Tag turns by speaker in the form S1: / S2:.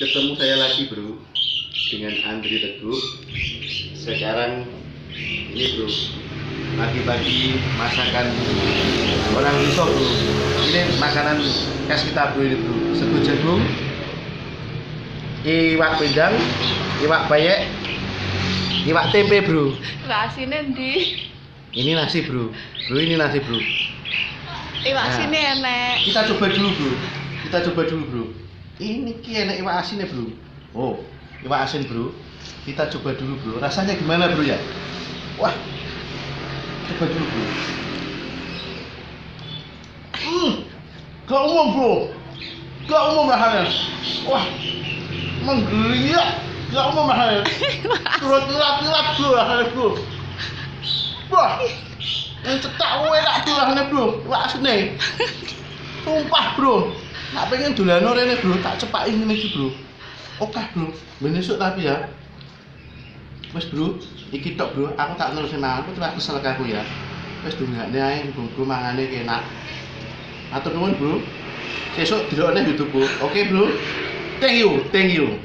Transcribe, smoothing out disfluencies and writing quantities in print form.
S1: ketemu saya lagi bro dengan Andri Teguh. Sekarang ini bro, pagi-pagi masakan orang Luso bro. Ini makanan khas kita bro, ini bro. Sego jagung, iwak pindang, iwak bayek, iwak tempe bro.
S2: Rasine ndi?
S1: Ini nasi bro, ini nasi bro.
S2: Iwak sini enek.
S1: Kita coba dulu bro. Ini ki enak iwak asinnya bro. Oh, iwak asin bro. Kita coba dulu bro. Rasanya gimana bro ya? Wah, coba dulu bro. Gak umum bro. Gak umum rasanya. Wah, menggeliat. Gak umum rasanya. Turut lap-lap bro rasanya bro. Wah, yang cetak enak bro rasanya bro. Iwak asinnya. Sumpah bro. Nak pengen dolano rene bro, tak cepakin ngene iki bro. Oke bro, ben esuk tapi ya. Wes bro, iki tok bro, aku tak nerusin mangan, aku terus kesel aku ya. Wes dongakne ae bro mangane enak. Atur nuwun bro. Sesuk delokne YouTube bro. Oke bro. Thank you.